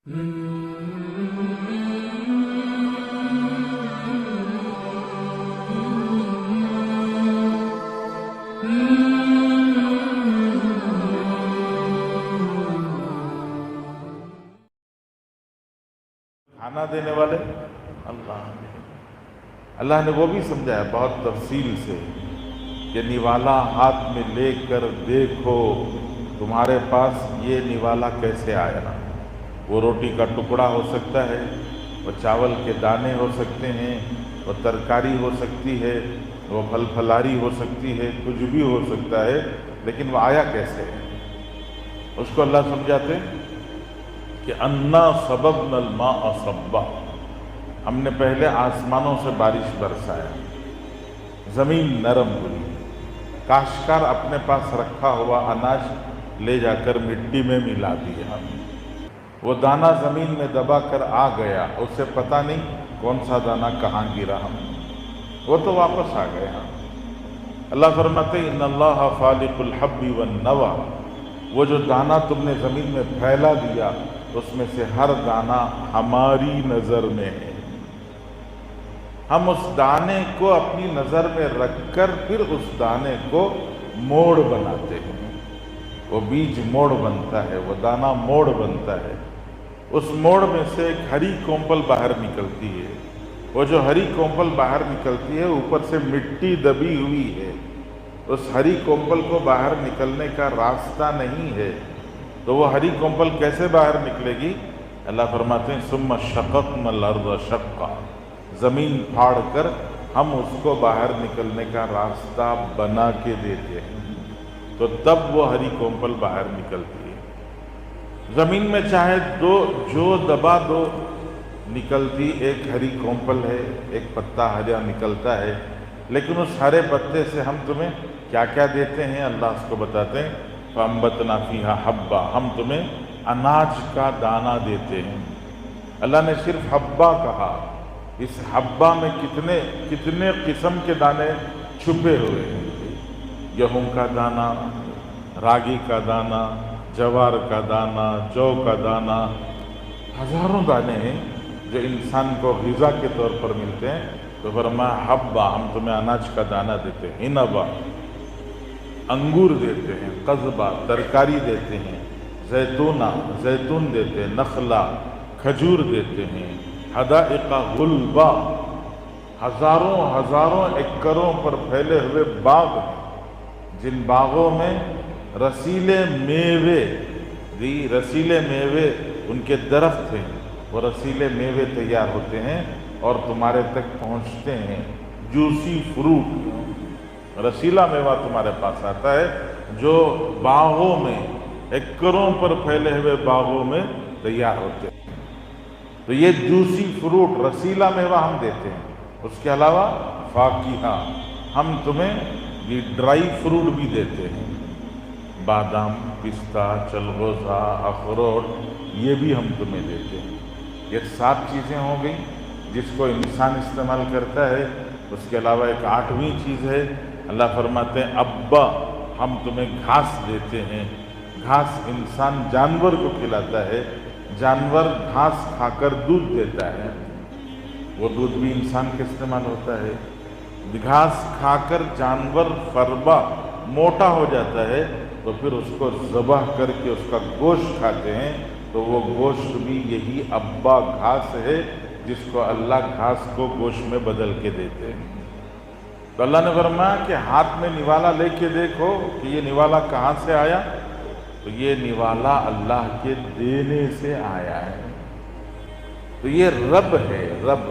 खाना देने वाले अल्लाह ने वो भी समझाया बहुत तफसील से कि निवाला हाथ में लेकर देखो तुम्हारे पास ये निवाला कैसे आया। वो रोटी का टुकड़ा हो सकता है, वो चावल के दाने हो सकते हैं, वो तरकारी हो सकती है, वो फल फलारी हो सकती है, कुछ भी हो सकता है, लेकिन वो आया कैसे है उसको अल्लाह समझाते कि अन्ना सबबनल माअ सब्बा, हमने पहले आसमानों से बारिश बरसाया, ज़मीन नरम हुई, काश्तकार अपने पास रखा हुआ अनाज ले जाकर मिट्टी में मिला दिया, वो दाना ज़मीन में दबा कर आ गया, उससे पता नहीं कौन सा दाना कहाँ गिरा, वो तो वापस आ गया। अल्लाह फरमाते इन्नल्लाह फालिकुल हब्बी वन नवा, वो जो दाना तुमने ज़मीन में फैला दिया उसमें से हर दाना हमारी नज़र में है, हम उस दाने को अपनी नज़र में रखकर फिर उस दाने को मोड़ बनाते हैं। वो बीज मोड़ बनता है, वो दाना मोड़ बनता है, उस मोड़ में से एक हरी कोंपल बाहर निकलती है, वो जो हरी कोंपल बाहर निकलती है ऊपर से मिट्टी दबी हुई है, उस हरी कोंपल को बाहर निकलने का रास्ता नहीं है, तो वो हरी कोंपल कैसे बाहर निकलेगी। अल्लाह फरमाते हैं सुम्मा शक़क़नल अर्ज़ शक़्क़ा, ज़मीन फाड़ कर हम उसको बाहर निकलने का रास्ता बना के देते हैं, तो तब वो हरी कोंपल बाहर निकलती है। ज़मीन में चाहे जो दबा दो निकलती एक हरी कोंपल है, एक पत्ता हरा निकलता है, लेकिन उस हरे पत्ते से हम तुम्हें क्या क्या देते हैं अल्लाह उसको बताते हैं फ़अंबतना फ़ीहा हब्बा, हम तुम्हें अनाज का दाना देते हैं। अल्लाह ने सिर्फ हब्बा कहा, इस हब्बा में कितने कितने किस्म के दाने छुपे हुए हैं, गेहूं का दाना, रागी का दाना, जवार का दाना, जौ का दाना, हज़ारों दाने हैं जो इंसान को ग़िज़ा के तौर पर मिलते हैं। तो फरमाया हब्बा, हम तुम्हें अनाज का दाना देते हैं, इनबा अंगूर देते हैं, कज़बा तरकारी देते हैं, जैतून देते हैं, नखला खजूर देते हैं, हदाइक़ा गुलबा हज़ारों एकड़ों पर फैले हुए बाग हैं, जिन बागों में रसीले मेवे उनके दरख्त हैं, वो रसीले मेवे तैयार होते हैं और तुम्हारे तक पहुंचते हैं। जूसी फ्रूट, रसीला मेवा तुम्हारे पास आता है जो बागों में एकड़ों पर फैले हुए बागों में तैयार होते हैं। तो ये जूसी फ्रूट रसीला मेवा हम देते हैं। उसके अलावा फाकीहा, हम तुम्हें ये ड्राई फ्रूट भी देते हैं, बादाम, पिस्ता, चलगोज़ा, अखरोट, ये भी हम तुम्हें देते हैं। ये 7 चीज़ें हो गई जिसको इंसान इस्तेमाल करता है। उसके अलावा एक 8वीं चीज़ है, अल्लाह फरमाते हैं अब्बा, हम तुम्हें घास देते हैं। घास इंसान जानवर को खिलाता है, जानवर घास खाकर दूध देता है, वो दूध भी इंसान के इस्तेमाल होता है। घास खाकर जानवर फरबा मोटा हो जाता है, तो फिर उसको ज़बह करके उसका गोश्त खाते हैं, तो वो गोश्त भी यही अब्बा घास है जिसको अल्लाह घास को गोश्त में बदल के देते हैं। तो अल्लाह ने फरमाया कि हाथ में निवाला लेके देखो कि ये निवाला कहाँ से आया, तो ये निवाला अल्लाह के देने से आया है। तो ये रब है, रब